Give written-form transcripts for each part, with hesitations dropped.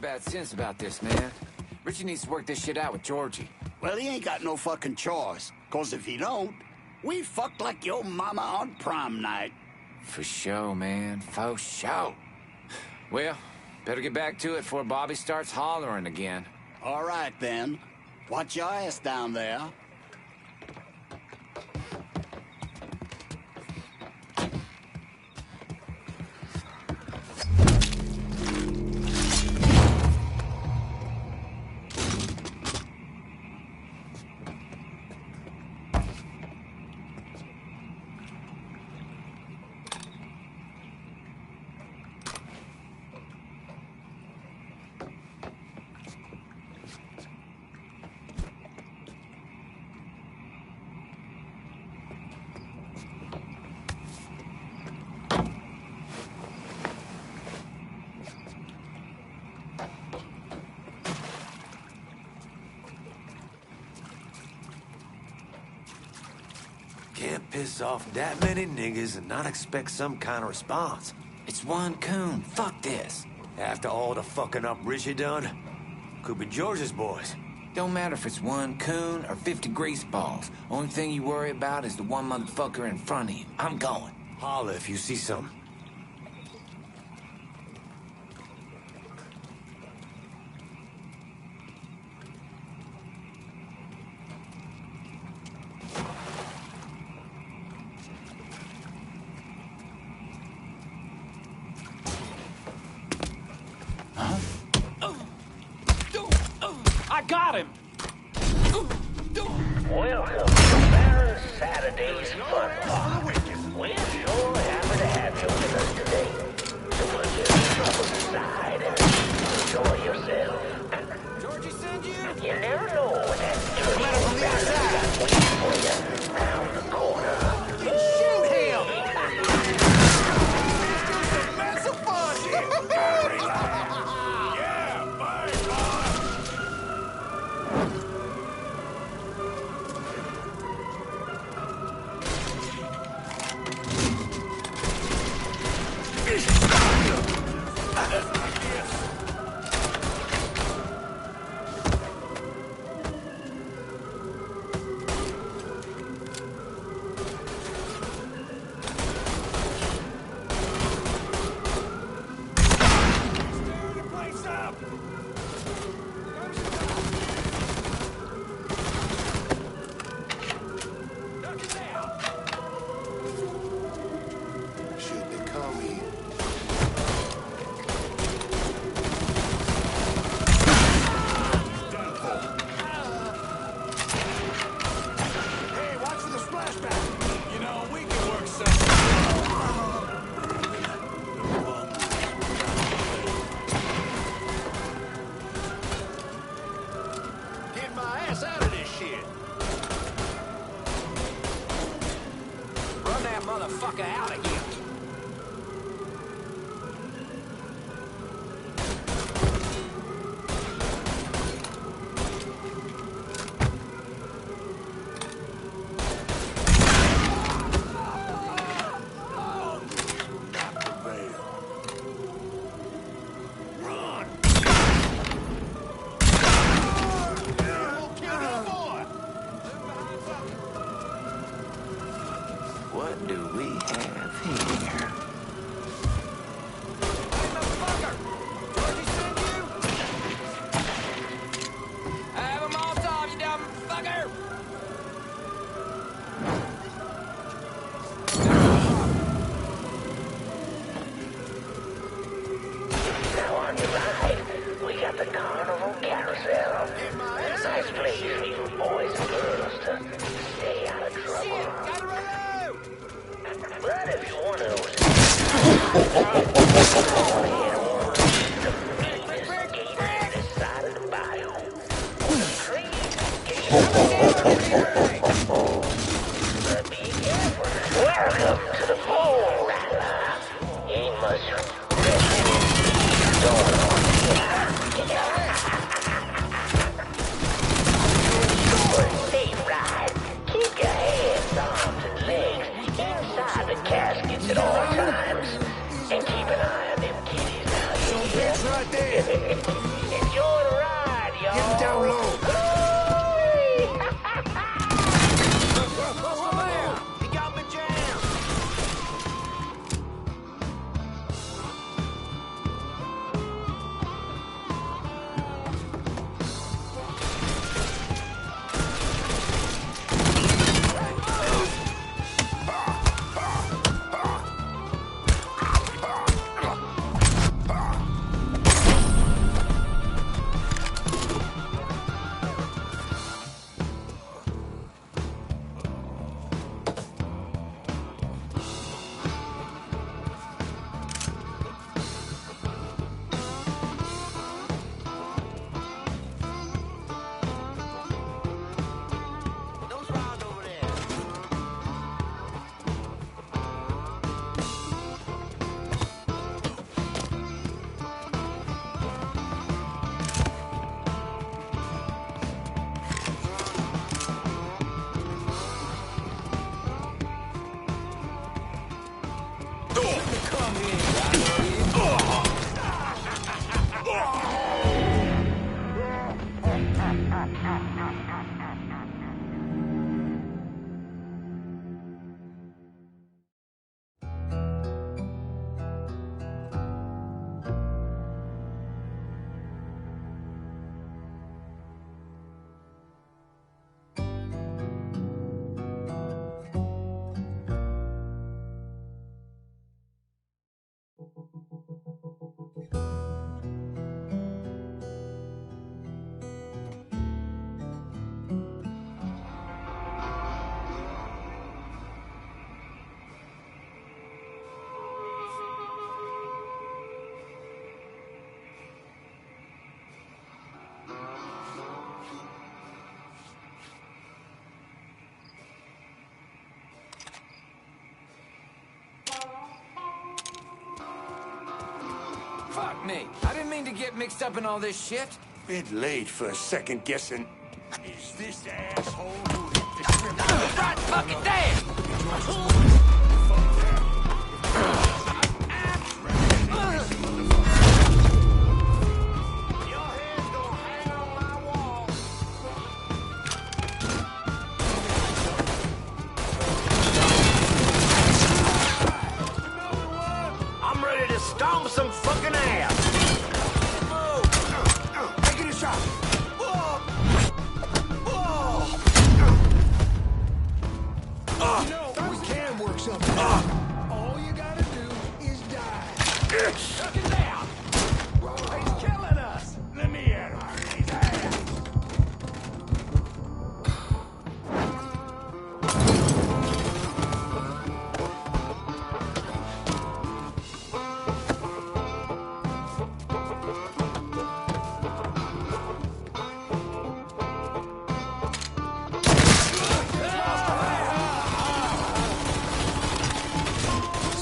bad sense about this, man. Richie needs to work this shit out with Georgie. Well, he ain't got no fucking choice. 'Cause if he don't, we fucked like your mama on prom night. For sure, man. For sure. Well, better get back to it before Bobby starts hollering again. All right, then. Watch your ass down there. Can't piss off that many niggas and not expect some kind of response. It's one coon. Fuck this. After all the fucking up Richie done, could be George's boys. Don't matter if it's one coon or 50 greaseballs. Only thing you worry about is the one motherfucker in front of you. I'm going. Holla if you see something. I got him! Welcome to Baron Saturday's Fun Park. We're sure happy to have you with us today. So put your troubles aside and enjoy yourself. Georgie send you? You never know when that dirty old bastard's waiting for you round the corner. Shoot him! Massive fun! Out of this shit. Run that motherfucker out of here. What do we have here? Hey, motherfucker! Georgie send you? I have them all off, you dumb fucker! Now on your right, we got the Carnival Carousel. It's a nice place for you boys and girls to stay out of trouble. Shit, gotta run! But if you want to this side of the biome. But be careful. Welcome to the Bull Rattler. Ain't much going on here. Enjoy safe ride. Keep your hands, arms, and legs inside the caskets at all times. And keep an eye on them kitties out here. Right there. Fuck me. I didn't mean to get mixed up in all this shit. Bit late for second guessing. Is this asshole who hit the script? Right fucking there! Your head's gonna hang on my wall. I'm ready to stomp some fucking ass. Taking a shot. You know, we can work something out. All you gotta do is die. Shut it down. He's killing us. Let me at him. He's ass.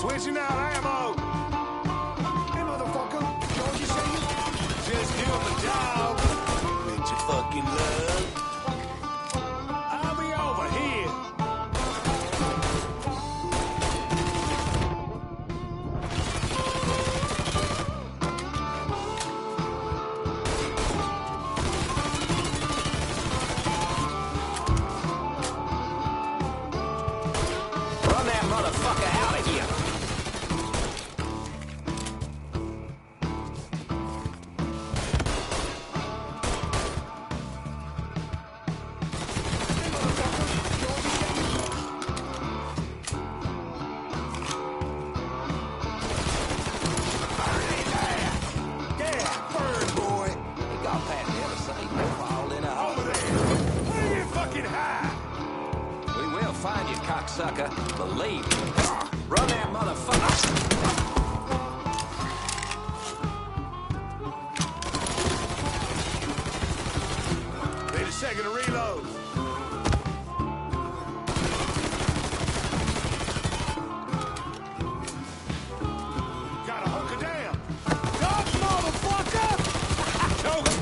Switching out ammo. Hey, motherfucker, don't you say you? Just give him a job. Ain't you fucking love? I'll be over here. Run that motherfucker out of here. Yeah, bird boy. He got past the other side. He fall in a hole. Over there. Where you fucking hide? We will find you, cocksucker. Believe me. Run that motherfucker. Need a second to reload. Gotta hunker down. Dodge, motherfucker! Choke him.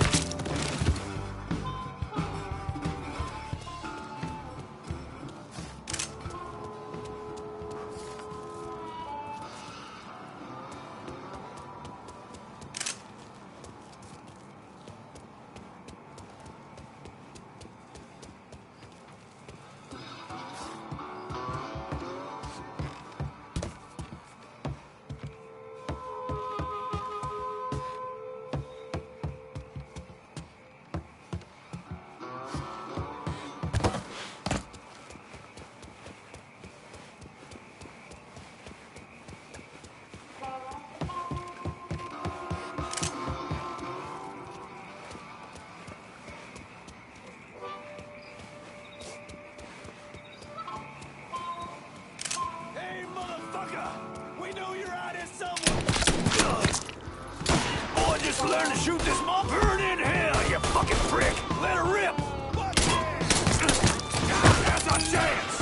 Hey, motherfucker! We know you're out here somewhere! Boy, just learn to shoot this mob. Burn in hell, you fucking prick! Let her rip! That's a chance!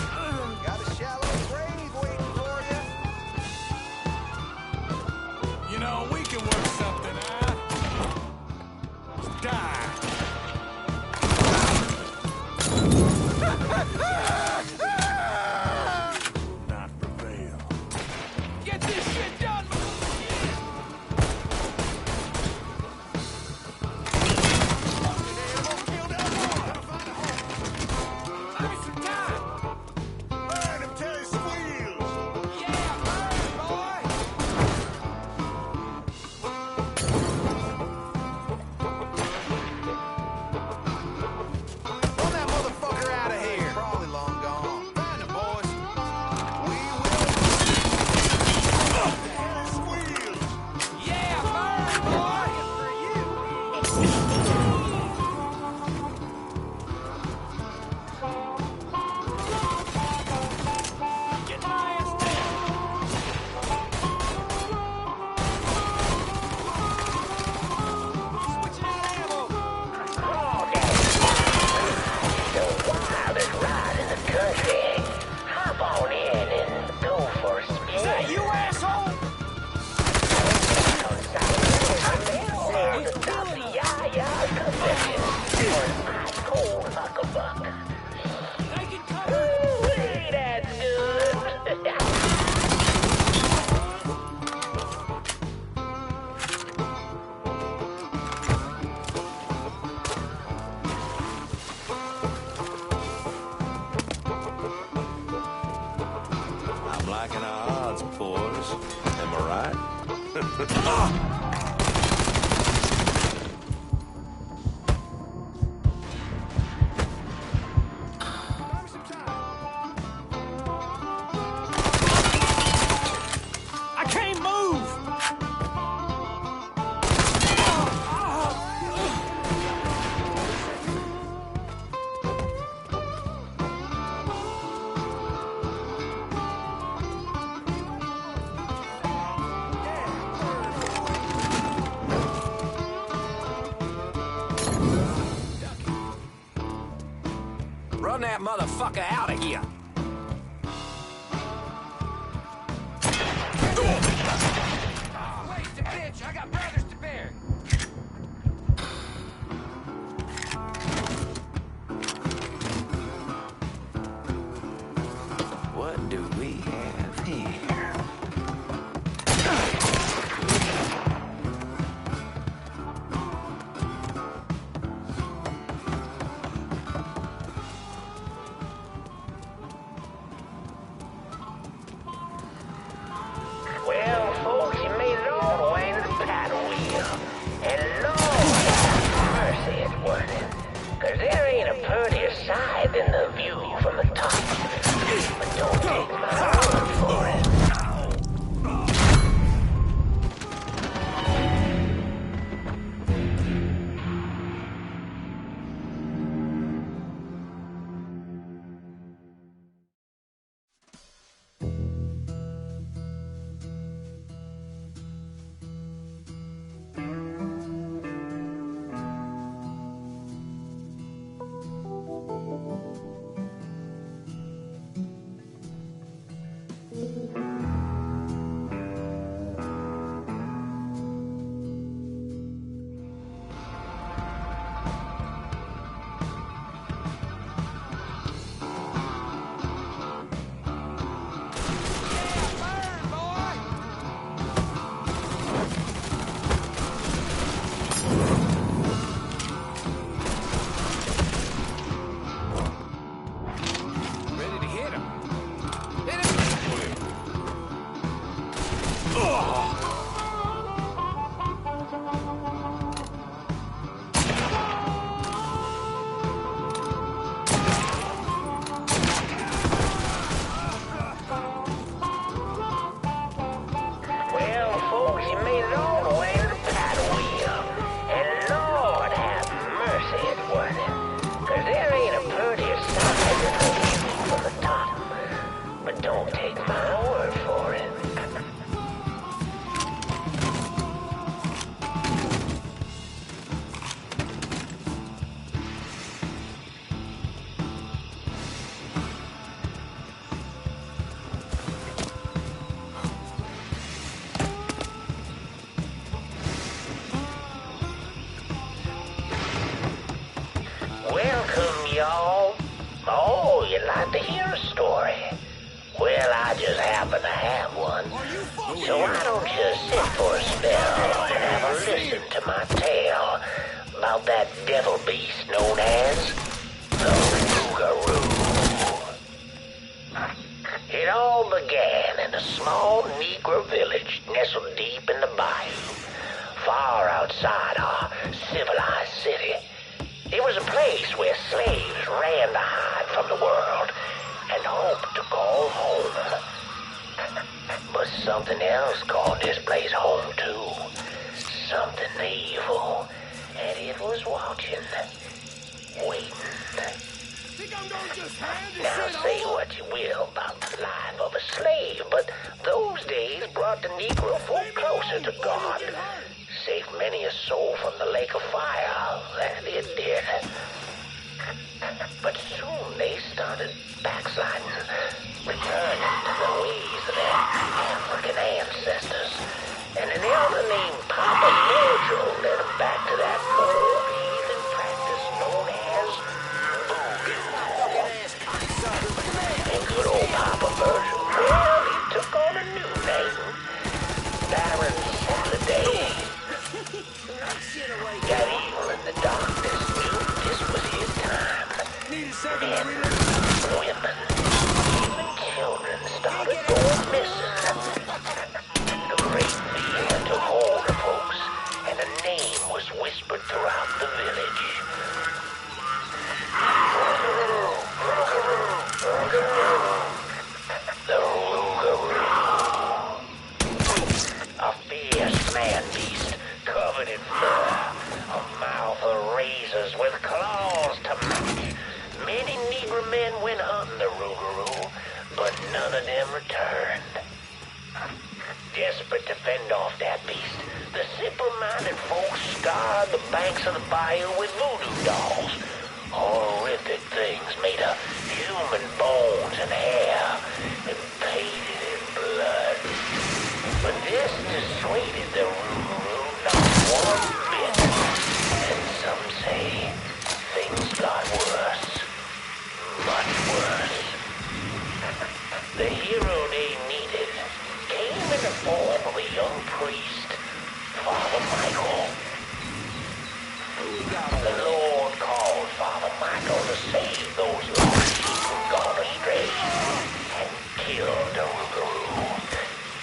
Got a shallow grave waiting for you. You know, we can work something out. Die! Not prevail. Get this shit done! I can't move! Run that motherfucker out of here. Wasted bitch, I got brothers to bear. What do we have here? Well, folks, you made it all the way to the paddle wheel. And Lord have mercy, it's worth it. 'Cause there ain't a prettier sight than the view from the top. But don't take my word for it. y'all? Oh, you'd like to hear a story? Well, I just happen to have one. So why don't you sit for a spell and have a listen to my tale about that devil beast known as the Rougarou. It all began in a small Negro village nestled deep in the bayou, far outside our civilized city. It was a place where slaves ran to hide from the world and hoped to call home. But something else called this place home too. Something evil. And it was watching, waiting. Now say what you will about the life of a slave, but those days brought the Negro folk closer to God. Saved many a soul from the lake of fire, that it did. But soon they started backsliding, returning to the ways of their African ancestors. And an elder named Papa Virgil led them back to that old heathen practice known as voodoo. And good old Papa Virgil, well, he took on a new name, Baron Saturday. Got evil in the darkness, knew this was his time. Men, women, even children started going missing. The great fear took hold braver men went hunting the Rougarou, but none of them returned. Desperate to fend off that beast, the simple-minded folks scoured the banks of the bayou with voodoo dolls. Horrific things made of human bones and hair, and painted in blood. But this dissuaded the Rougarou not one bit. And some say things got worse. Much worse. The hero they needed came in the form of a young priest, Father Michael. The Lord called Father Michael to save those lost sheep who'd gone astray and killed the Rougarou.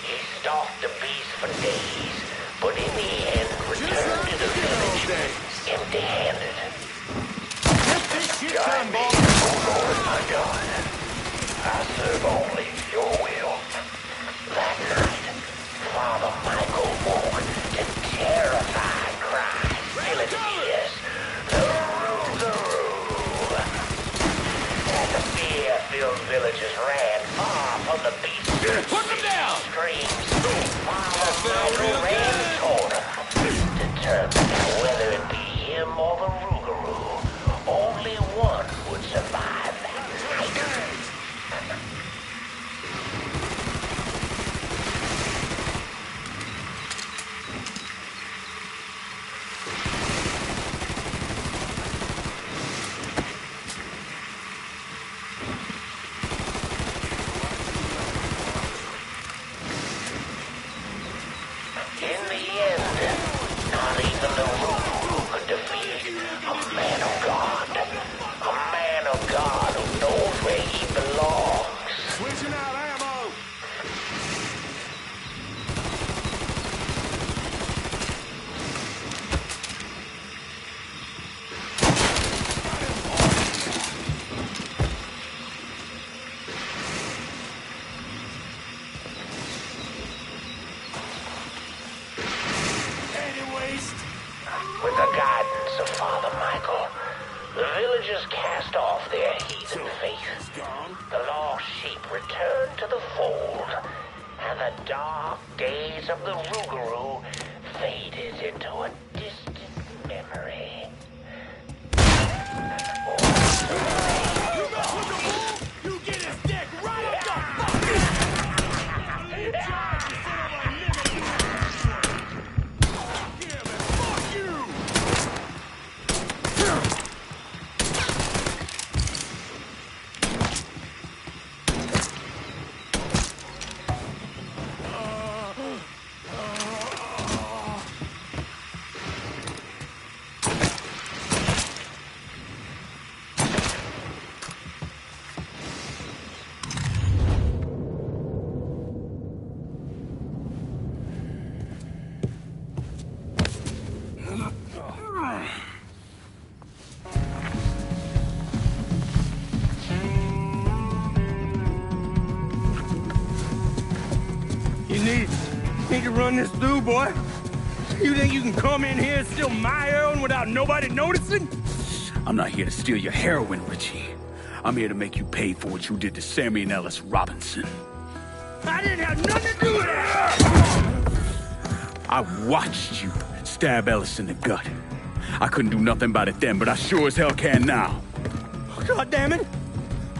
He stalked the beast for days, but in the end returned to the village empty-handed. Join me, O Lord my God. I serve only your will. That night, Father Michael woke to terrified cries, filling ears. The Rougarou. And the fear-filled villagers ran far from the beast's Put them down! screams. Father Michael ran toward him, determined that whether it be him or the Rougarou, only one would survive that night. In the end, not even the Rougarou could defeat a man of God. A man of God who knows where he belongs. Switching out ammo! Any waste? With the guidance of Father Michael, the villagers cast off their heathen faith. The lost sheep returned to the fold, and the dark days of the Rougarou faded into a distant memory. You get his dick right up the fucking... You tried to set up a limit. Yeah, man, fuck you! You need to run this through, boy. You think you can come in here and steal my heroin without nobody noticing? I'm not here to steal your heroin, Richie. I'm here to make you pay for what you did to Sammy and Ellis Robinson. I didn't have nothing to do with it! I watched you stab Ellis in the gut. I couldn't do nothing about it then, but I sure as hell can now. God damn it!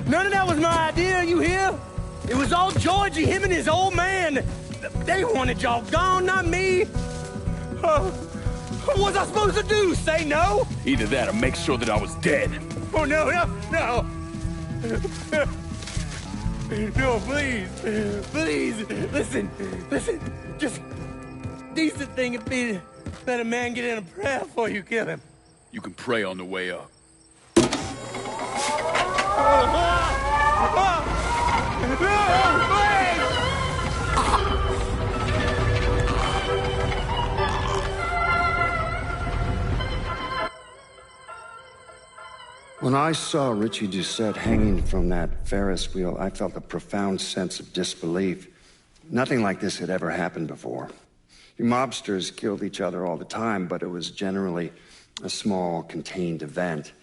None of that was my idea, you hear? It was all Georgie, him and his old man. They wanted y'all gone, not me. What was I supposed to do? Say no? Either that or make sure that I was dead. Oh, no. No, please. Please. Listen. Just decent thing would be to let a man get in a prayer before you kill him. You can pray on the way up. When I saw Richie Doucette hanging from that Ferris wheel, I felt a profound sense of disbelief. Nothing like this had ever happened before. You mobsters killed each other all the time, but it was generally a small, contained event.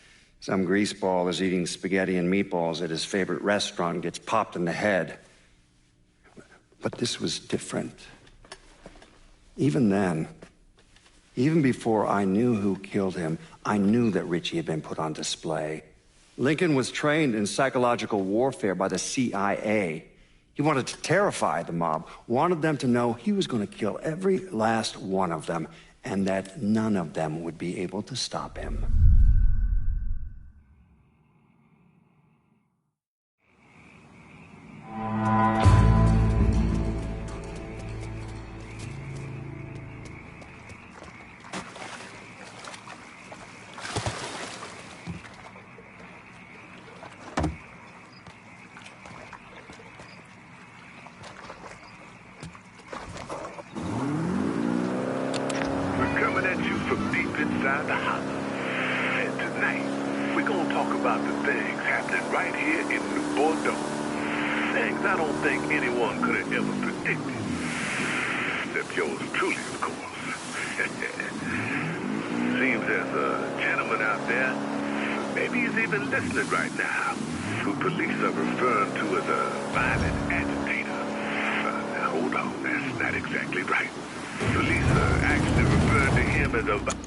Some greaseball is eating spaghetti and meatballs at his favorite restaurant and gets popped in the head. But this was different. Even then, even before I knew who killed him, I knew that Richie had been put on display. Lincoln was trained in psychological warfare by the CIA. He wanted to terrify the mob, wanted them to know he was going to kill every last one of them, and that none of them would be able to stop him. Coming at you from deep inside the house. And tonight, we're gonna talk about the things happening right here in New Bordeaux. Things I don't think anyone could have ever predicted. Except yours truly, of course. Seems there's a gentleman out there, maybe he's even listening right now, who police are referring to as a violent agitator. Now hold on, that's not exactly right. Police are actually referring to him as a...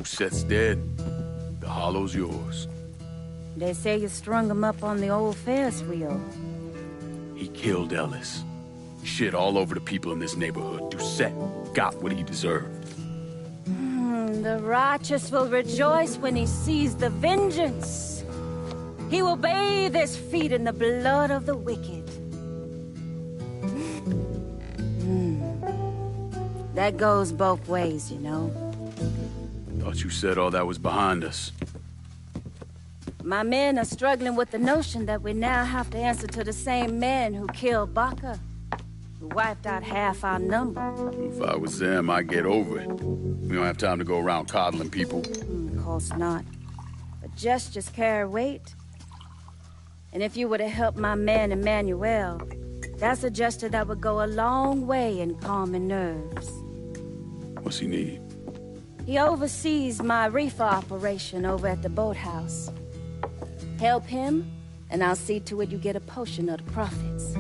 Seth's dead. The hollow's yours. They say you strung him up on the old Ferris wheel. He killed Ellis. Shit all over the people in this neighborhood. Doucette got what he deserved. The righteous will rejoice when he sees the vengeance. He will bathe his feet in the blood of the wicked. That goes both ways, you know. Thought you said all that was behind us. My men are struggling with the notion that we now have to answer to the same man who killed Baca, who wiped out half our number. If I was them, I'd get over it. We don't have time to go around coddling people. Of course not. But gestures carry weight. And if you were to help my man Emmanuel, that's a gesture that would go a long way in calming nerves. What's he need? He oversees my reefer operation over at the boathouse. Help him, and I'll see to it you get a portion of the profits.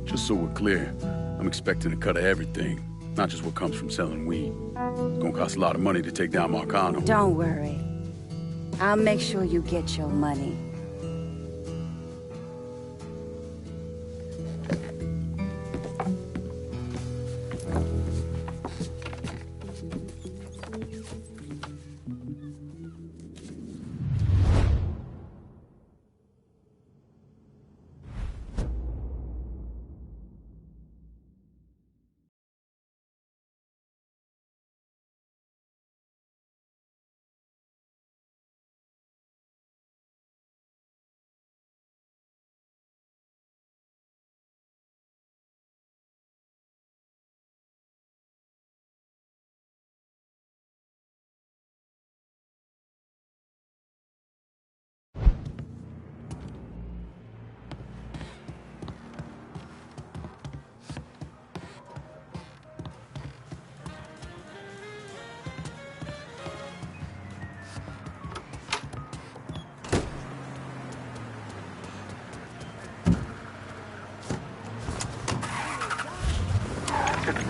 Just so we're clear, I'm expecting a cut of everything, not just what comes from selling weed. It's gonna cost a lot of money to take down Marcano. Don't worry. I'll make sure you get your money.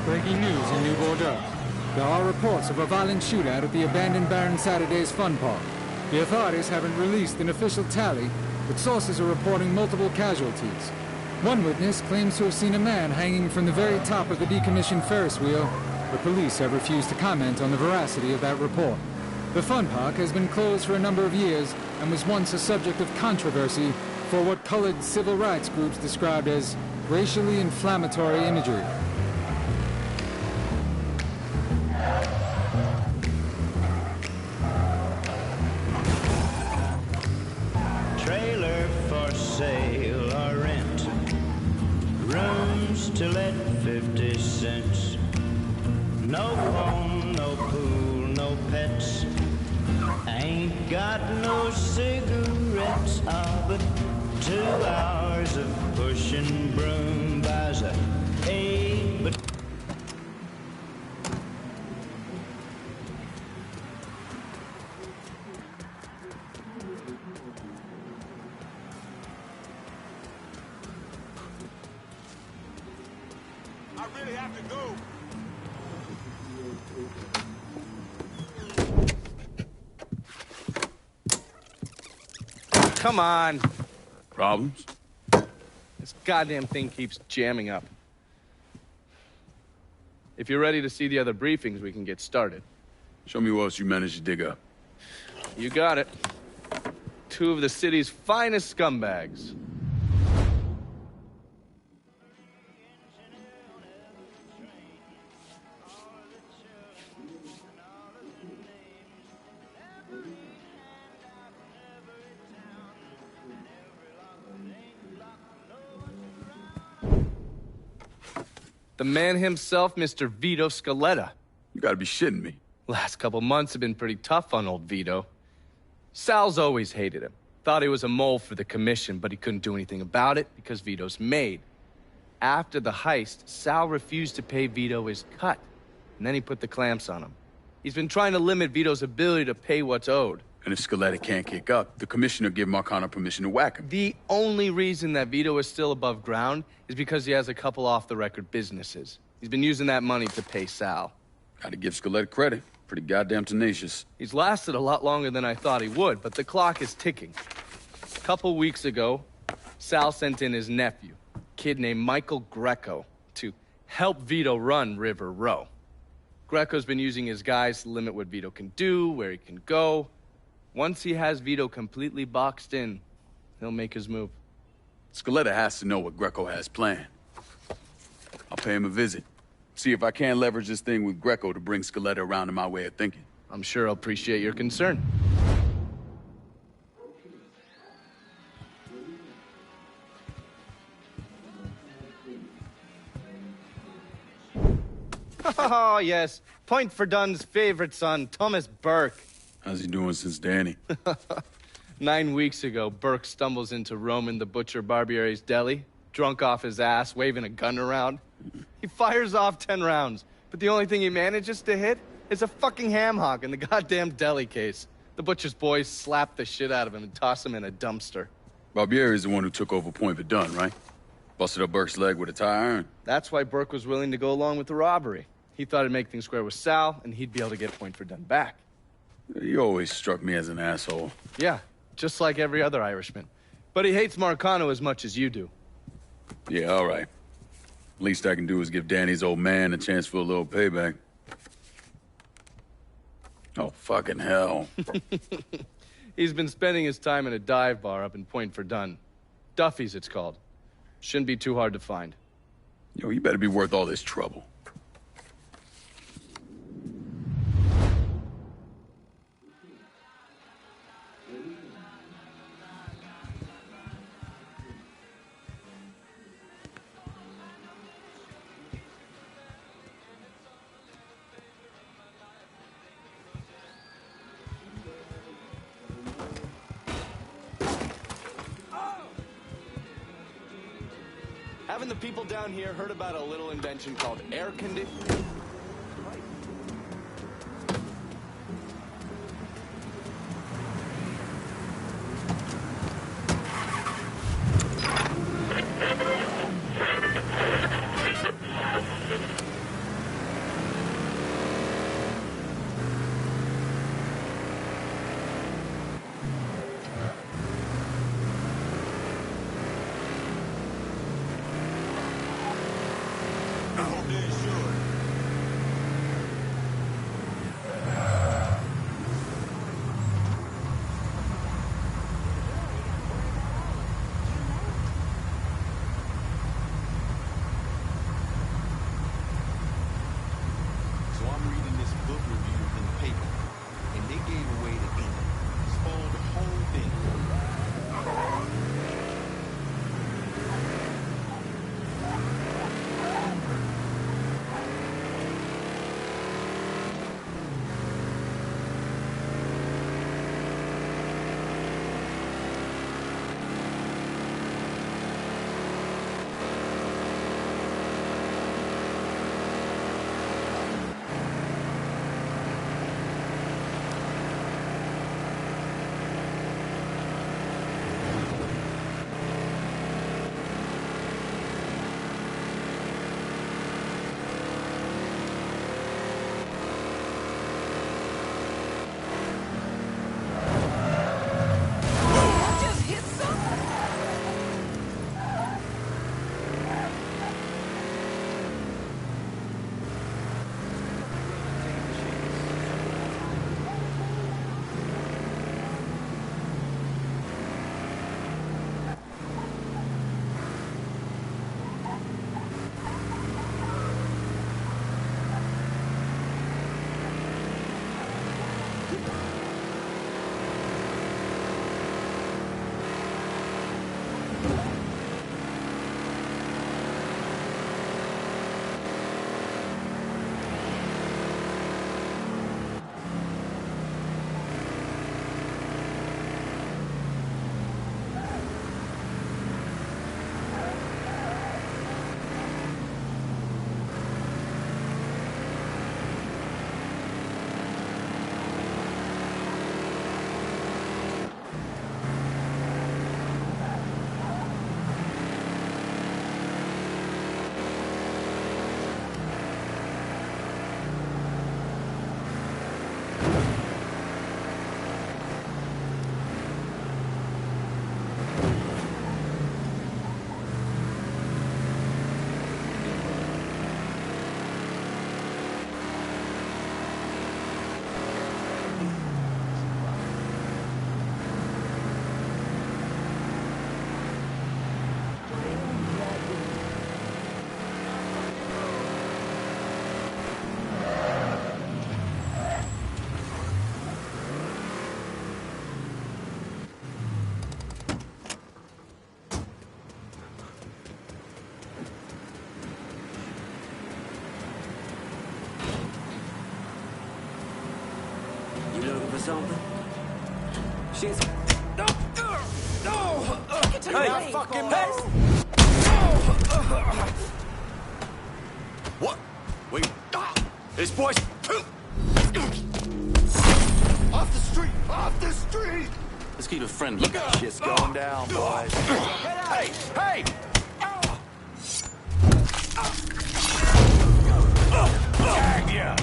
Breaking news in New Bordeaux. There are reports of a violent shootout at the abandoned Baron Saturday's fun park. The authorities haven't released an official tally, but sources are reporting multiple casualties. One witness claims to have seen a man hanging from the very top of the decommissioned Ferris wheel, but police have refused to comment on the veracity of that report. The fun park has been closed for a number of years and was once a subject of controversy for what colored civil rights groups described as racially inflammatory imagery. Trailer for sale or rent. Rooms to let 50 cents. No phone, no pool, no pets. Ain't got no cigarettes. But 2 hours of pushing broom buys a 8. But I really have to go. Come on. Problems? This goddamn thing keeps jamming up. If you're ready to see the other briefings, we can get started. Show me what else you managed to dig up. You got it. 2 of the city's finest scumbags. The man himself, Mr. Vito Scaletta. You gotta be shitting me. Last couple months have been pretty tough on old Vito. Sal's always hated him. Thought he was a mole for the commission, but he couldn't do anything about it because Vito's made. After the heist, Sal refused to pay Vito his cut, and then he put the clamps on him. He's been trying to limit Vito's ability to pay what's owed. And if Scaletta can't kick up, the commissioner give Marcano permission to whack him. The only reason that Vito is still above ground is because he has a couple off-the-record businesses. He's been using that money to pay Sal. Gotta give Scaletta credit. Pretty goddamn tenacious. He's lasted a lot longer than I thought he would, but the clock is ticking. A couple weeks ago, Sal sent in his nephew, a kid named Michael Greco, to help Vito run River Row. Greco's been using his guys to limit what Vito can do, where he can go. Once he has Vito completely boxed in, he'll make his move. Scaletta has to know what Greco has planned. I'll pay him a visit. See if I can't leverage this thing with Greco to bring Scaletta around to my way of thinking. I'm sure he'll appreciate your concern. Oh, yes. Point for Dunn's favorite son, Thomas Burke. How's he doing since Danny? 9 weeks ago, Burke stumbles into Roman the Butcher Barbiere's deli, drunk off his ass, waving a gun around. He fires off 10 rounds, but the only thing he manages to hit is a fucking ham hock in the goddamn deli case. The Butcher's boys slap the shit out of him and toss him in a dumpster. Barbieri is the one who took over Point Verdun, right? Busted up Burke's leg with a tire iron. That's why Burke was willing to go along with the robbery. He thought it'd make things square with Sal, and he'd be able to get Point Verdun back. You always struck me as an asshole. Yeah, just like every other Irishman. But he hates Marcano as much as you do. Yeah, all right. Least I can do is give Danny's old man a chance for a little payback. Oh, fucking hell. He's been spending his time in a dive bar up in Point Verdun. Duffy's, it's called. Shouldn't be too hard to find. Yo, you better be worth all this trouble. Haven't the people down here heard about a little invention called air conditioning? something? She's... No! No! Hey, fucking mess! What? Wait. This boy's... Off the street! Off the street! Let's keep it friendly. Shit's going down, boys. Hey! Hey! Tag ya!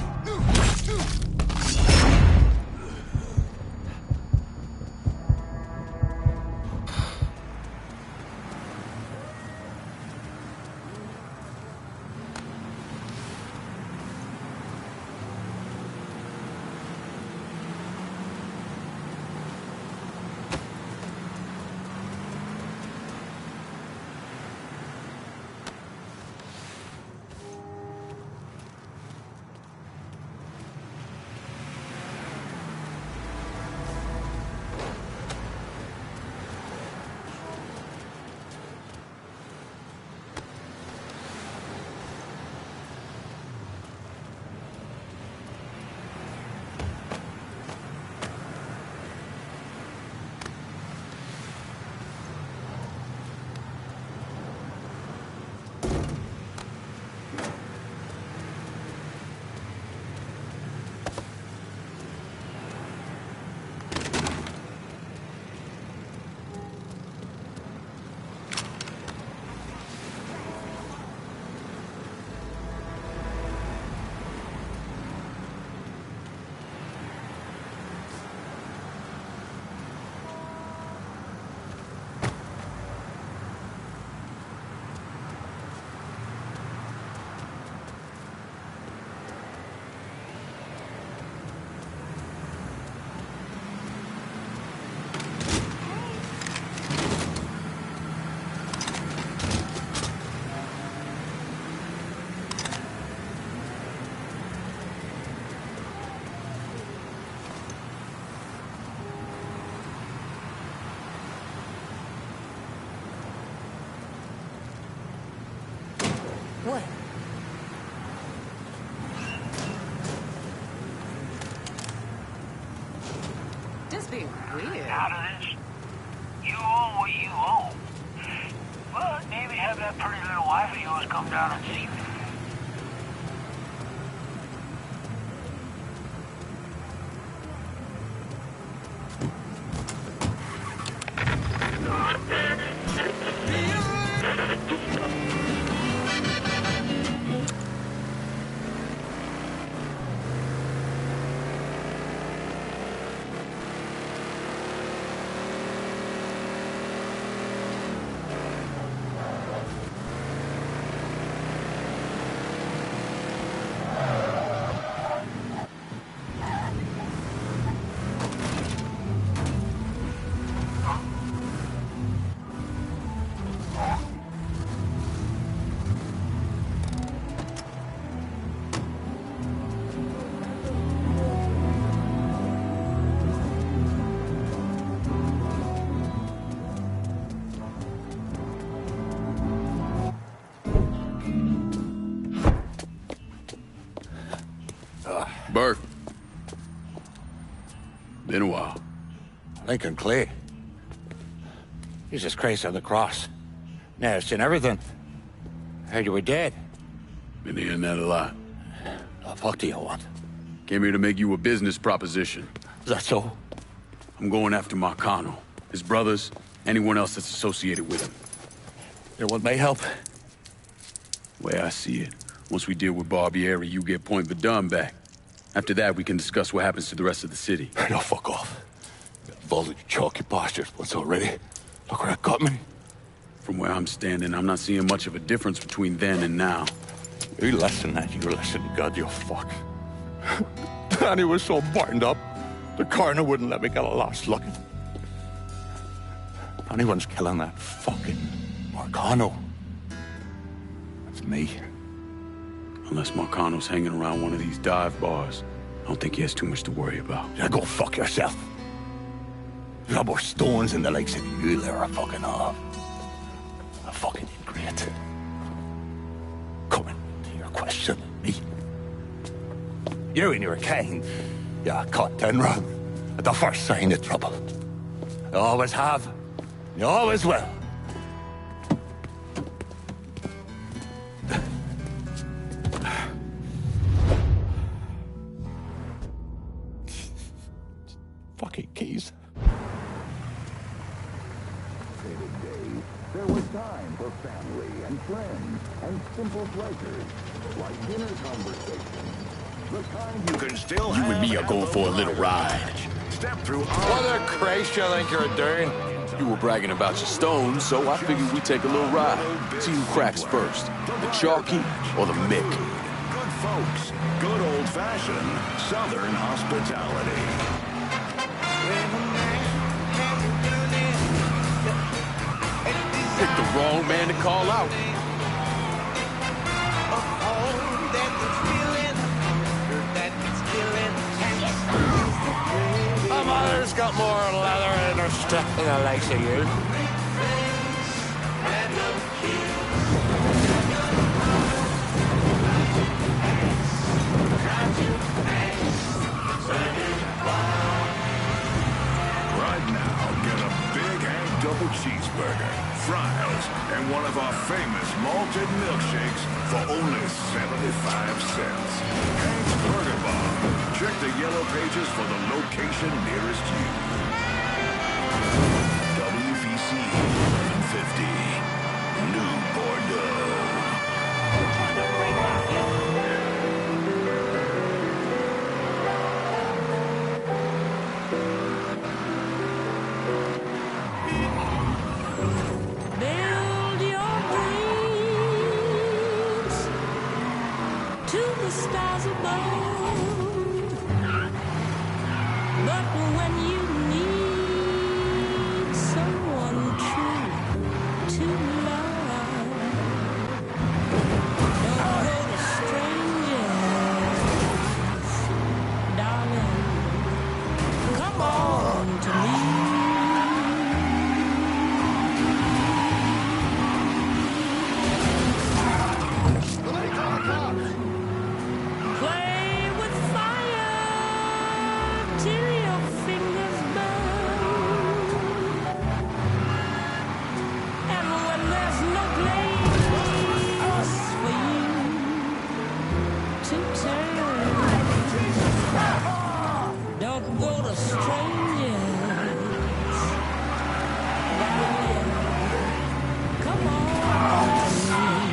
What? Just being weird. Out of this, you own what you own. But maybe have that pretty little wife of yours come down and see me. Bert. Been a while. Lincoln Clay. Jesus Christ on the cross. Now I've seen everything. Heard you were dead. Been hearing that a lot. The fuck do you want? Came here to make you a business proposition. Is that so? I'm going after Marcano, his brothers, anyone else that's associated with him. You want my help? Way I see it, once we deal with Barbieri, you get Point Verdun back. After that, we can discuss what happens to the rest of the city. No, fuck off. Involved in chalky bastards once already. Look where that got me. From where I'm standing, I'm not seeing much of a difference between then and now. You listen, that you listen, God, you fuck. Danny was so burned up, the coroner wouldn't let me get a last look. If anyone's killing that fucking Marcano, that's me. Unless Marcano's hanging around one of these dive bars, I don't think he has too much to worry about. Yeah, go fuck yourself. There's more stones in the lakes than you there are fucking off. A fucking ingrate. Coming to your question, me. You know when you were king, you caught 10 run. at the first sign of trouble. You always have. You always will. Fucking keys. There was time for family and friends and simple pleasures, like dinner conversations. The kind you can still You have and me are at going the for a little ride. Step through What the Christ you think you're doing? You were bragging about your stones, so I figured we'd take a little ride. See who cracks first, the Chalky or the Mick. Good folks, good old-fashioned Southern hospitality. Picked the wrong man to call out. My mother's got more leather in her stuff than the likes of you. Right now, get a Big Hank double cheeseburger, fries, and one of our famous malted milkshakes for only 75 cents. Hank's Burger Bar. Check the yellow pages for the location nearest you. WVC 1150. New Bordeaux. Build your dreams to the stars above. But when you need someone true to love, don't go to strangers, darling. Come on to me. Play with fire till your fingers burn. And when there's no place for you to turn, don't go to strangers. Darling, come on to me.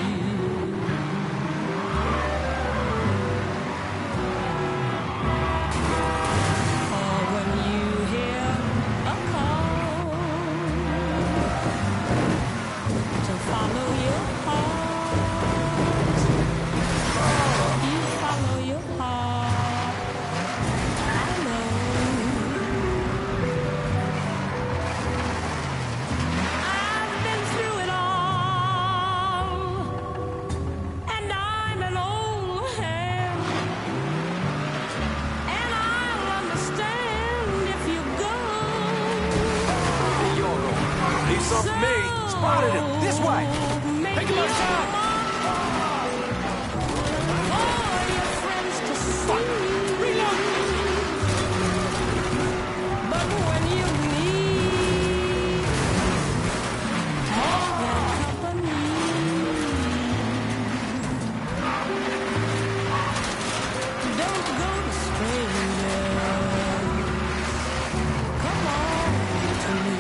Or when you hear a call to follow your heart, you follow your heart. I know. I've been through it all, and I'm an old hand. And I'll understand if you go. He's up me. Spotted him. This way. Make him outside. All your friends to see. But when you need all their company, don't go to strangers. Come on to me.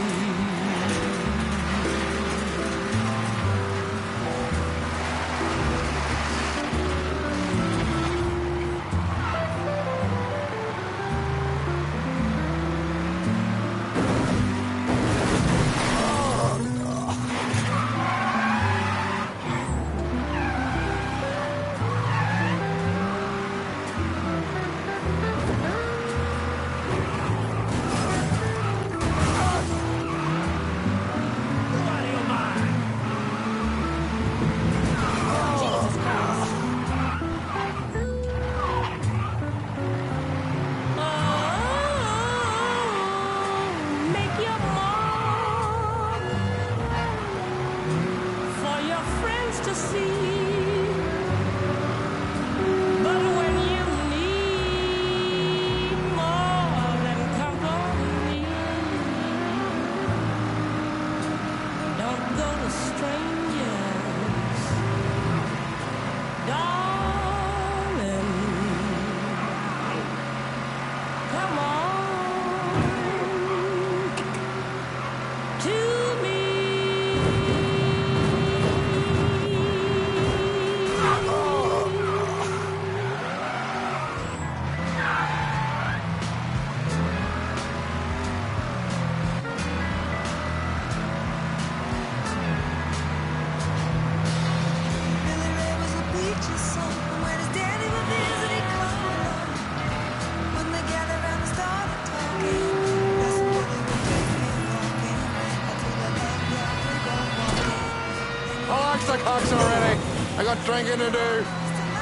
drinking to do.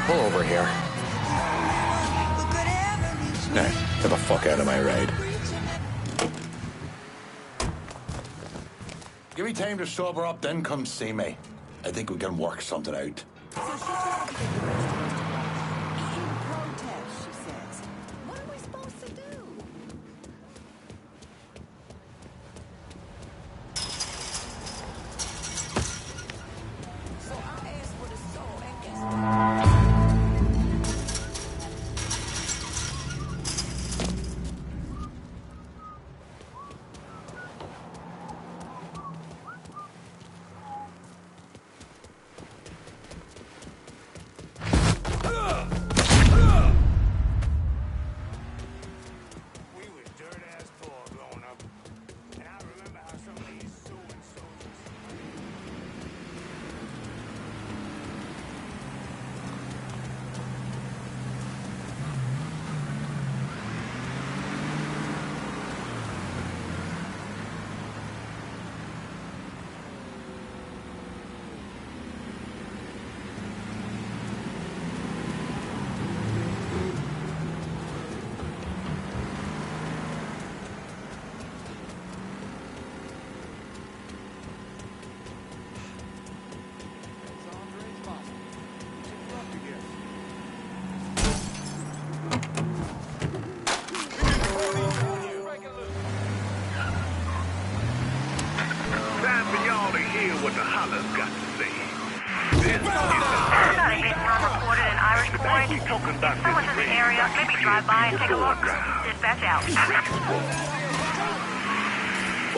Pull over here. Now, get the fuck out of my ride. Give me time to sober up, then come see me. I think we can work something out. What the holla's got to say. We talking about someone's in the area. Maybe drive by and take a look. Dispatch out.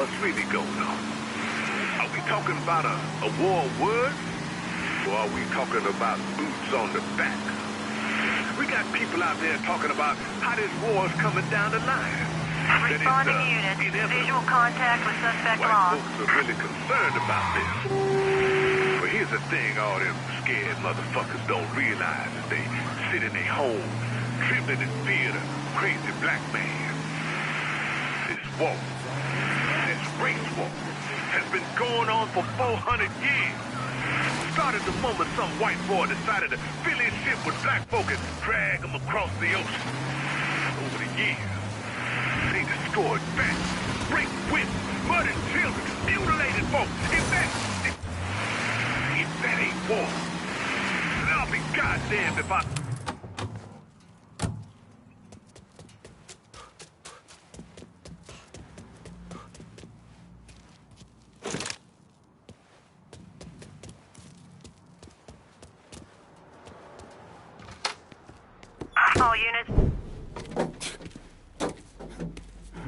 What's really going on? Are we talking about a war of words? Or are we talking about boots on the back? We got people out there talking about how this war is coming down the line. Responding units. Visual contact with suspect White lost. folks are really concerned about this. But here's the thing all them scared motherfuckers don't realize is they sit in their home, trembling in fear of a crazy black man. This war, this race war, has been going on for 400 years. Started the moment some white boy decided to fill his ship with black folk and drag them across the ocean. Over the years, they destroyed families, raped women, murdered children, mutilated folks. If that ain't war, then I'll be goddamned if I... All units.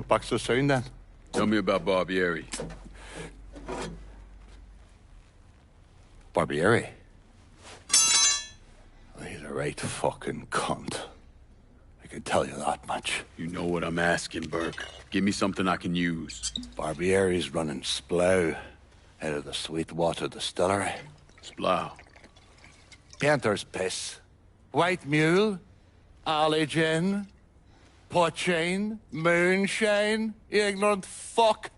What's the sound then? Tell me about Barbieri. Barbieri? He's a right fucking cunt. I can tell you that much. You know what I'm asking, Burke. Give me something I can use. Barbieri's running Splow out of the Sweetwater Distillery. Splow? Painter's piss. White mule. Alley gin. Poachine. Moonshine. You ignorant fuck.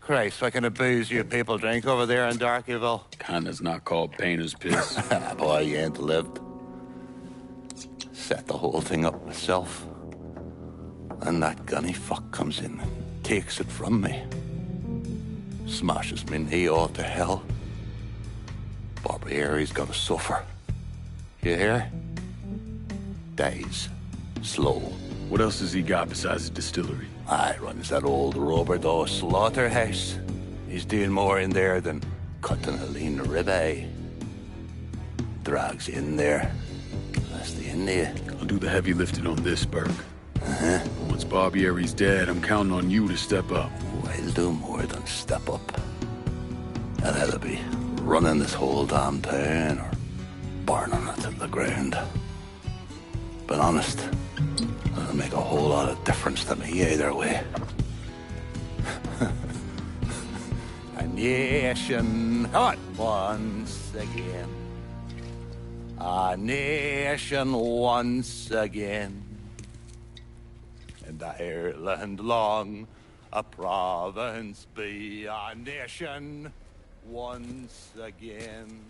Christ, what kind of booze you people drink over there in Darkyville? Kinda's not called painter's piss. Boy, you ain't lived. Set the whole thing up myself. And that gunny fuck comes in and takes it from me. Smashes me knee all to hell. Barbieri's gotta suffer. You hear? Dies. Slow. What else has he got besides the distillery? Aye, runs that old Robert O. slaughterhouse. He's doing more in there than cutting a lean ribeye. Drags in there. That's the India. I'll do the heavy lifting on this, Burke. Uh-huh. Once Barbieri's dead, I'm counting on you to step up. I'll do more than step up. I'll either be running this whole damn town or burning it to the ground. But honest, it'll make a whole lot of difference to me either way. A nation, come on, once again. A nation once again. And Ireland long, a province be a nation once again.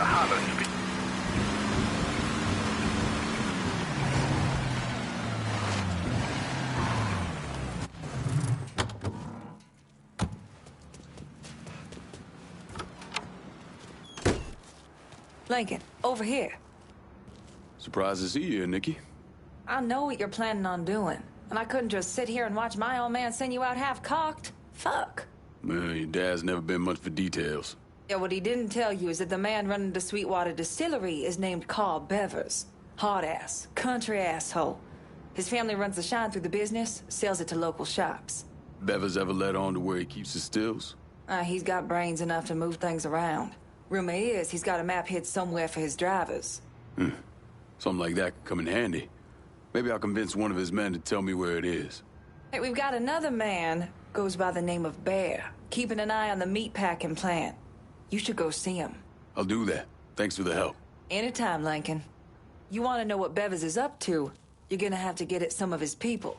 The holler speak. Lincoln, over here. Surprised to see you here, Nikki. I know what you're planning on doing, and I couldn't just sit here and watch my old man send you out half-cocked. Fuck. Man, your dad's never been much for details. Yeah, what he didn't tell you is that the man running the Sweetwater Distillery is named Carl Bevers. Hard-ass, country asshole. His family runs the shine through the business, sells it to local shops. Bevers ever let on to where he keeps his stills? He's got brains enough to move things around. Rumor is he's got a map hid somewhere for his drivers. Something like that could come in handy. Maybe I'll convince one of his men to tell me where it is. Hey, we've got another man, goes by the name of Bear, keeping an eye on the meatpacking plant. You should go see him. I'll do that. Thanks for the help. Anytime, Lincoln. You want to know what Bevers is up to, you're gonna have to get at some of his people.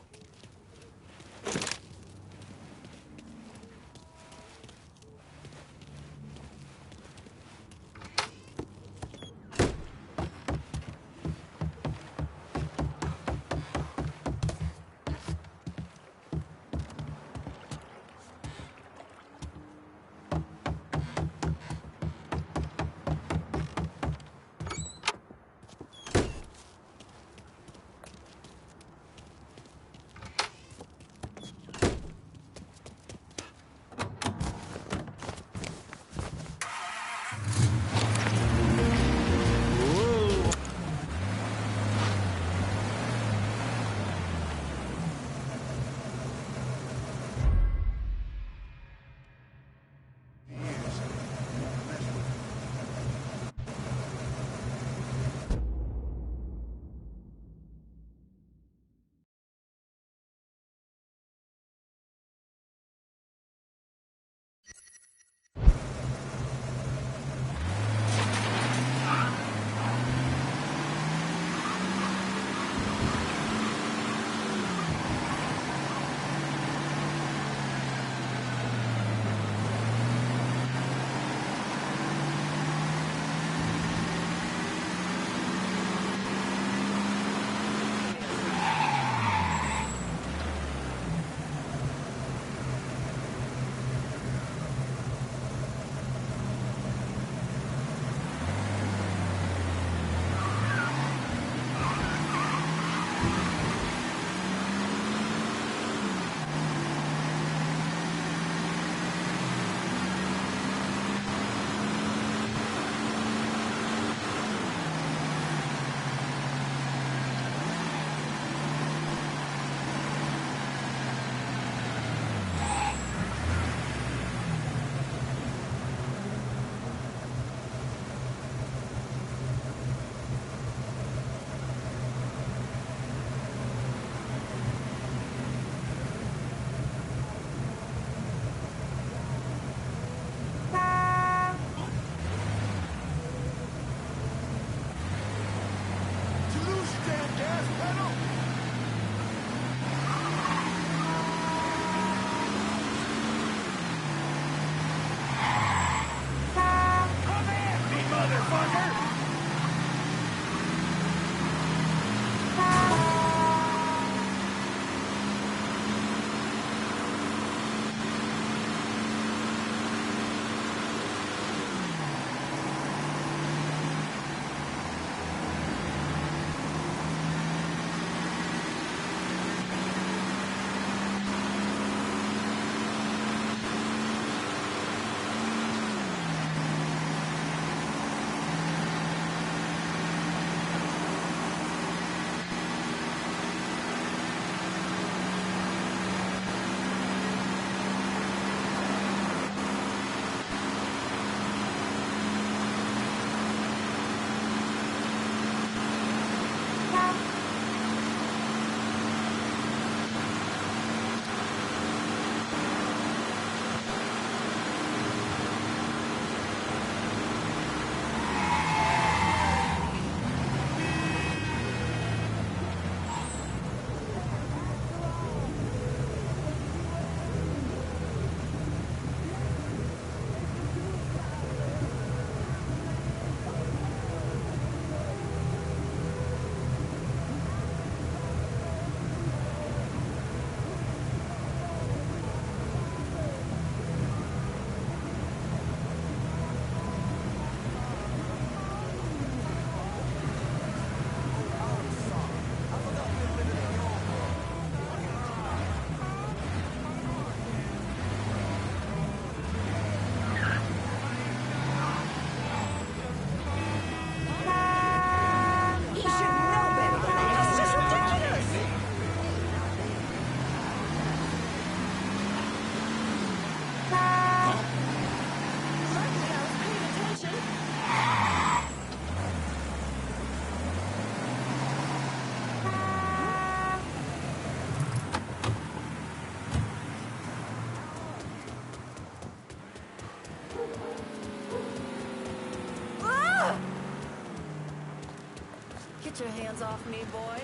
off me, boy.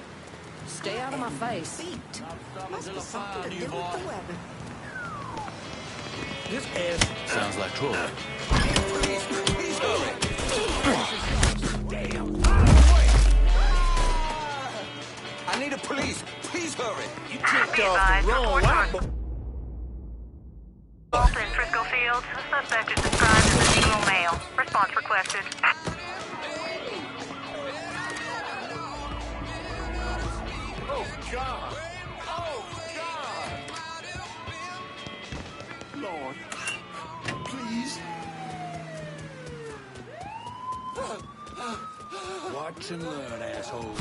Stay out of my face. Must be something to do with the weather. This ass Sounds like trouble. Please hurry. Damn. I need a police. Please hurry. You tipped off the wrong white boy. Walton, Frisco Fields. The suspect is described as a Negro male. Response requested. Oh, God. Oh, God. Lord. Please. Watch and learn, asshole.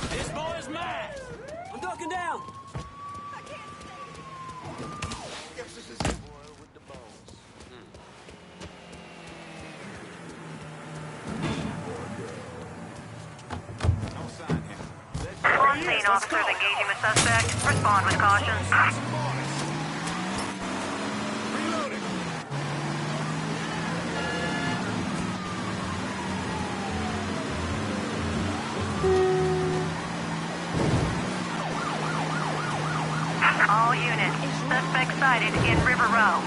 This boy's mine. I'm ducking down. On scene, officers engaging the suspect. Respond with caution. All units. Suspect sighted in River Row.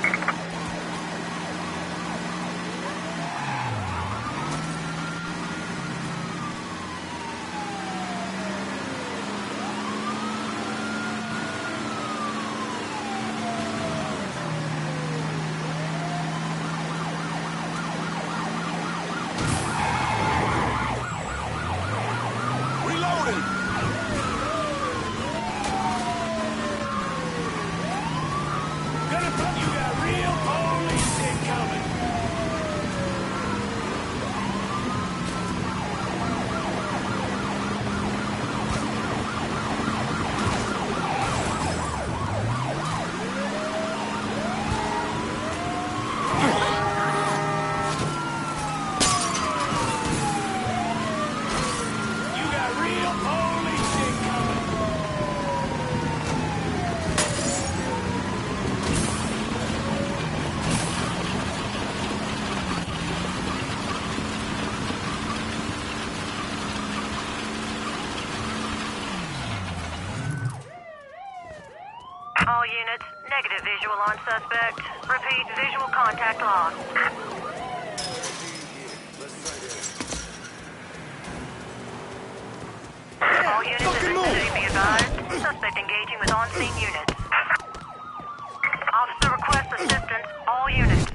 All units, negative visual on suspect. Repeat, visual contact lost. All units in this vicinity be advised. Suspect engaging with on-scene units. Officer requests assistance. All units.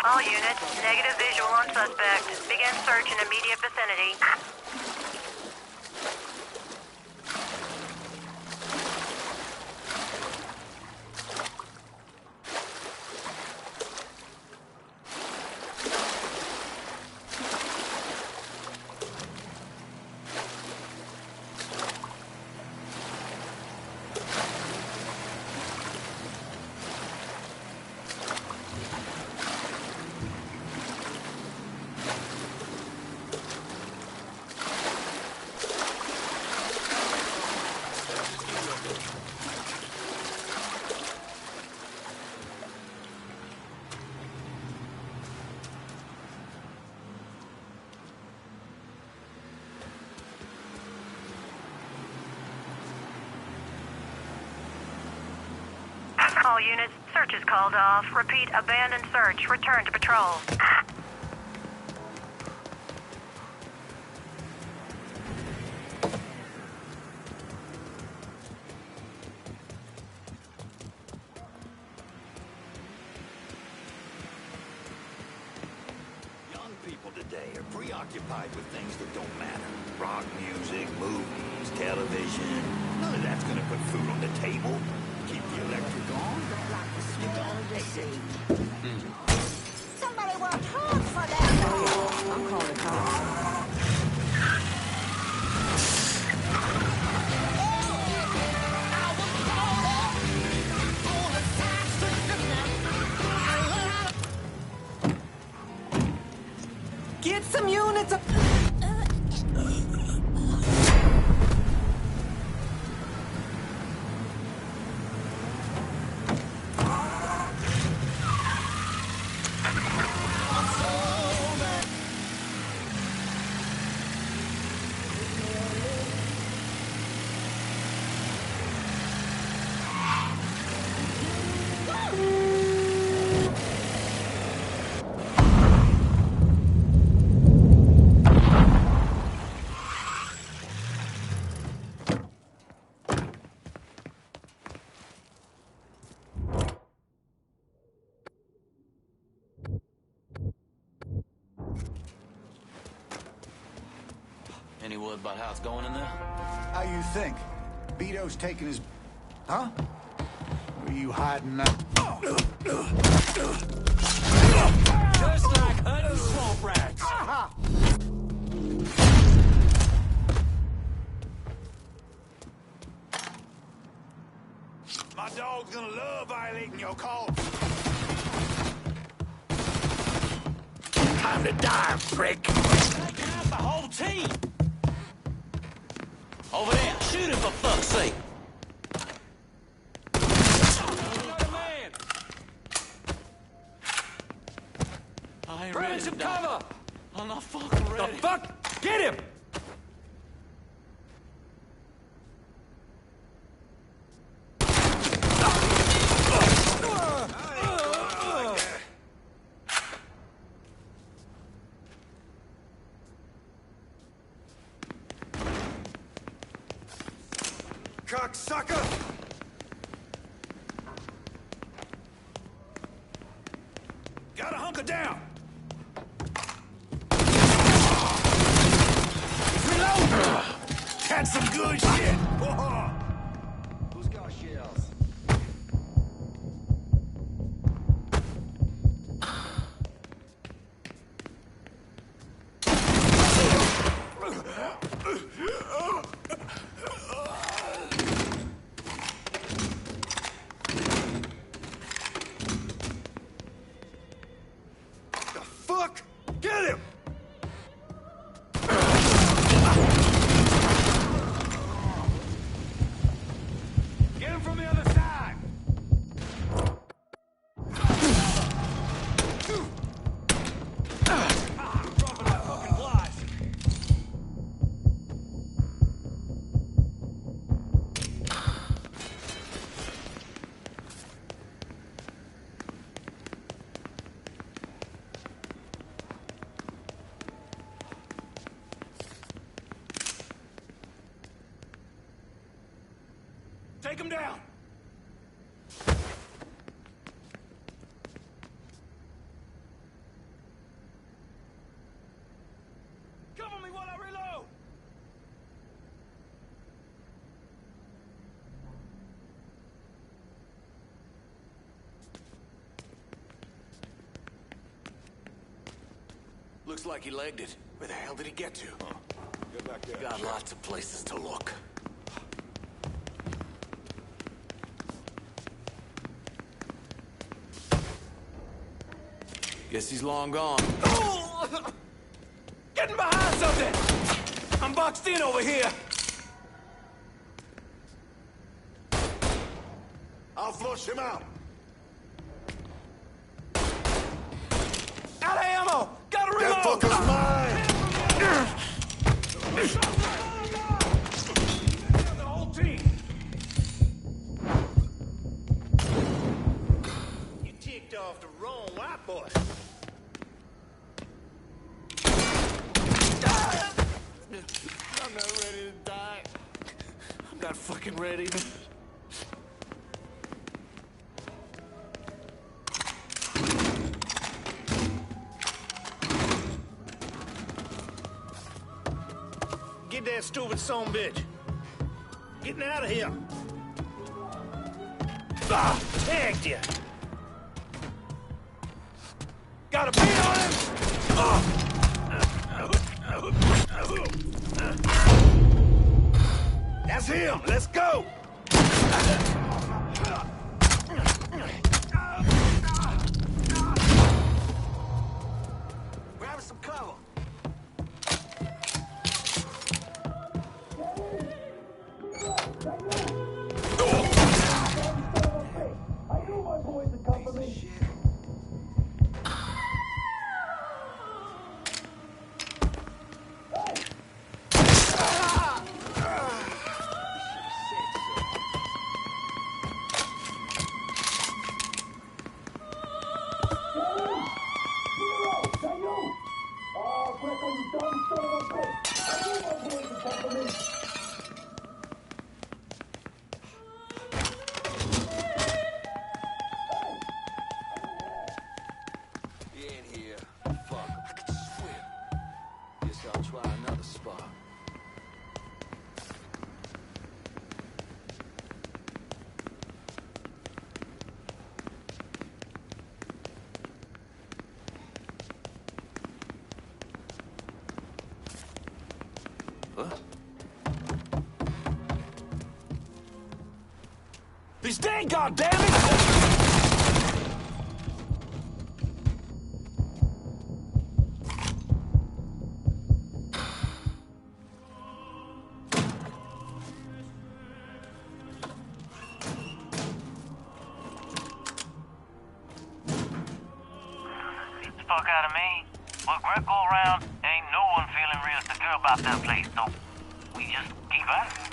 All units, negative visual on suspect. Begin search in immediate vicinity. All units, search is called off. Repeat, abandon search. Return to patrol. Young people today are preoccupied with things that don't matter. Rock music, movies, television. None of that's gonna put food on the table. Keep the electric on. You don't hate it. Somebody worked hard for that. I'm calling the cops. What's up? Any word about how it's going in there? How you think? Vito's taking his... Huh? Where you hiding now? Just like hunting swamp rats. My dog's gonna love violating your call. Time to die, prick! Taking out the whole team. Over there, shoot him for fuck's sake. Another man. I ain't Bring ready some to die. cover. I'm not fucking The ready. fuck? Get him. Cocksucker! Gotta hunker down. Reload! That's some good shit. Who's got shells? The fuck? Get him! Get him from the other side! Dropping like fucking flies. Take him down! Cover me while I reload. Looks like he legged it. Where the hell did he get to? Get back there. Got lots of places to look. Guess he's long gone. Getting behind something. I'm boxed in over here. I'll flush him out. Out of ammo. Gotta reload. That fucker's mine! The whole team. You ticked off the wrong white boy. I'm not ready to die. I'm not fucking ready. Get that stupid son of a bitch. Getting out of here. Ah, tagged you. Got a beat on him. That's him. Let's go. Grab some cover. He's dead, goddammit! Get the fuck out of me. With Greco around, ain't no one feeling real secure about that place, so we just keep at it.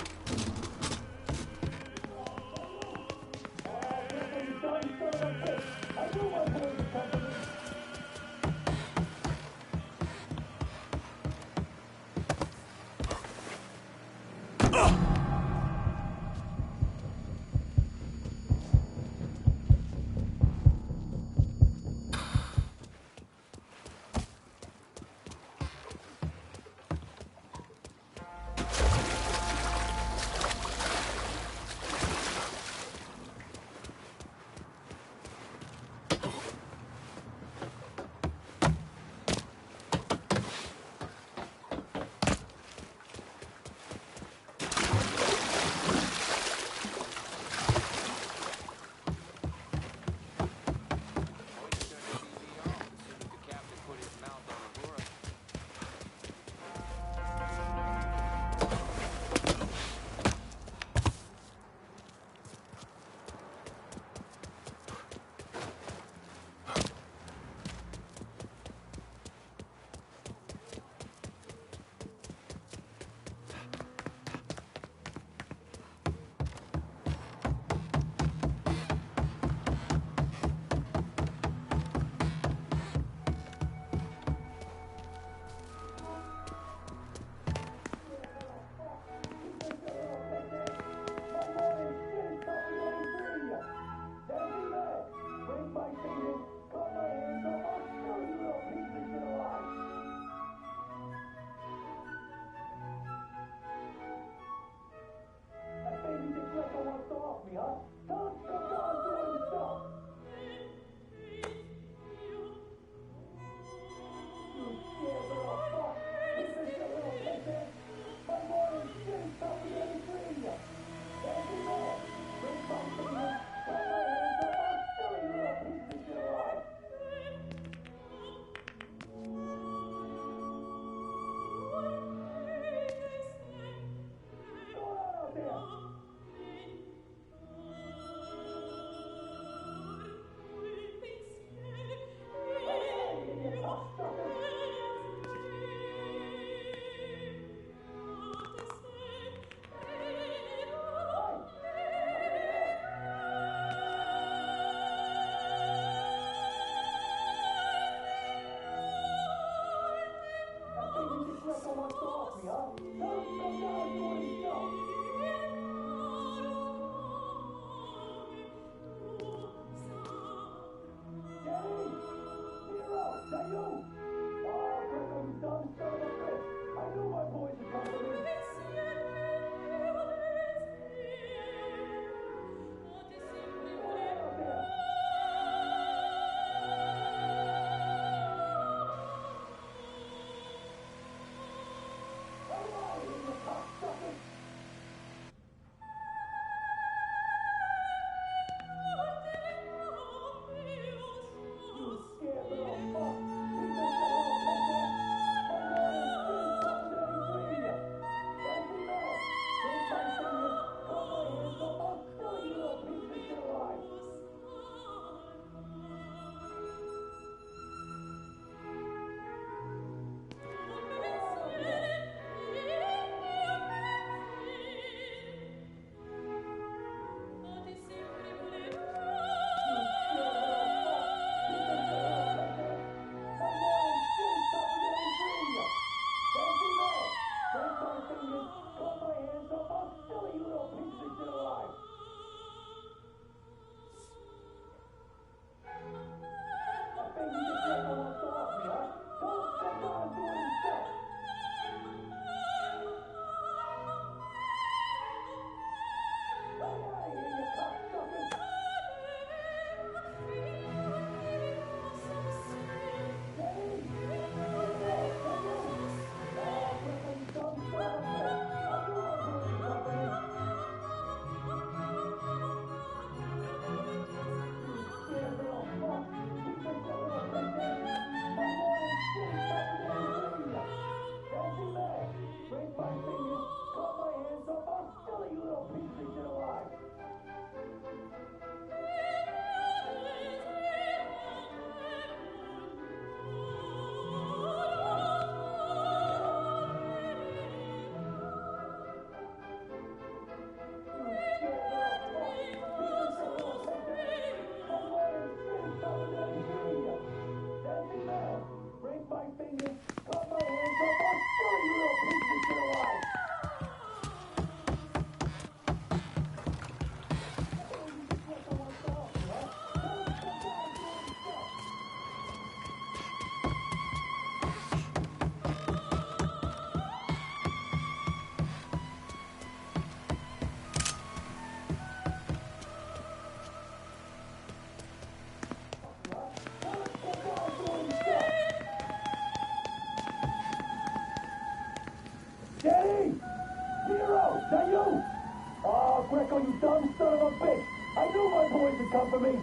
for me?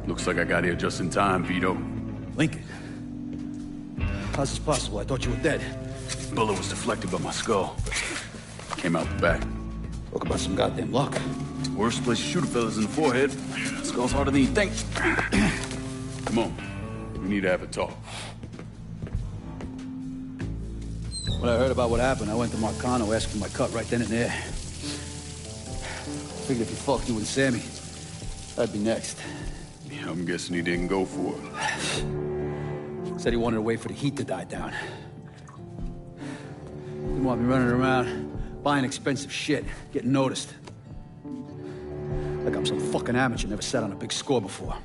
Looks like I got here just in time, Vito. Lincoln? How's this possible? I thought you were dead. Bullet was deflected by my skull. Came out the back. Talk about some goddamn luck. Worst place to shoot a fella's in the forehead. Skull's harder than you think. Come on. We need to have a talk. When I heard about what happened, I went to Marcano asking my cut right then and there. Figured if he fucked you and Sammy, I'd be next. Yeah, I'm guessing he didn't go for it. Said he wanted to wait for the heat to die down. Didn't want me running around, buying expensive shit, getting noticed. Like I'm some fucking amateur, never sat on a big score before.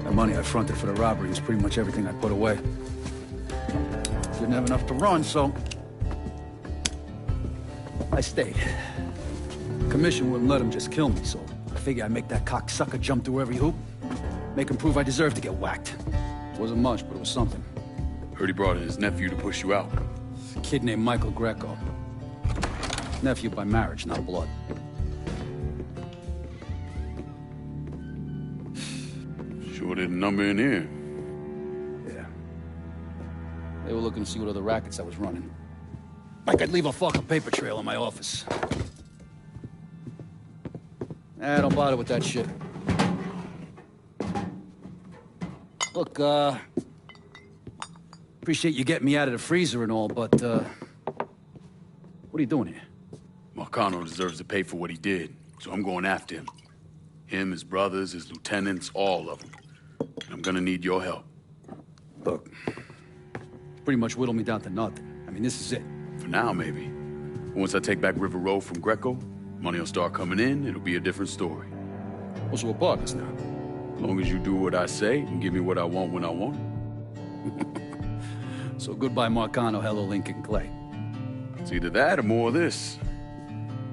The money I fronted for the robbery was pretty much everything I put away. Didn't have enough to run, so I stayed. Commission wouldn't let him just kill me, so I figured I'd make that cocksucker jump through every hoop. Make him prove I deserve to get whacked. Wasn't much, but it was something. Heard he brought in his nephew to push you out. A kid named Michael Greco. Nephew by marriage, not blood. Sure didn't number in here. Yeah. They were looking to see what other rackets I was running. Like I'd leave a fucking paper trail in my office. Don't bother with that shit. Look, appreciate you getting me out of the freezer and all, but, what are you doing here? Marcano deserves to pay for what he did, so I'm going after him. Him, his brothers, his lieutenants, all of them. And I'm gonna need your help. Look, pretty much whittled me down to nothing. I mean, this is it. For now, maybe. Once I take back River Road from Greco, money will start coming in, it'll be a different story. Oh, so we're partners now? As long as you do what I say and give me what I want when I want it. So goodbye, Marcano, hello, Lincoln Clay. It's either that or more of this.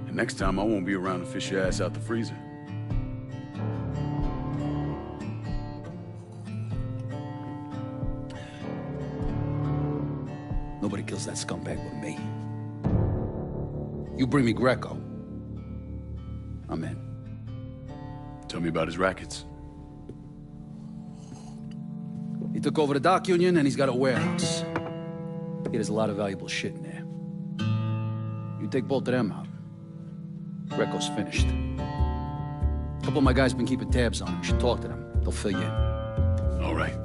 And next time, I won't be around to fish your ass out the freezer. Nobody kills that scumbag but me. You bring me Greco, I'm in. Tell me about his rackets. He took over the dock union and he's got a warehouse. There's a lot of valuable shit in there. You take both of them out, Greco's finished. A couple of my guys been keeping tabs on him. You should talk to them. They'll fill you in. All right.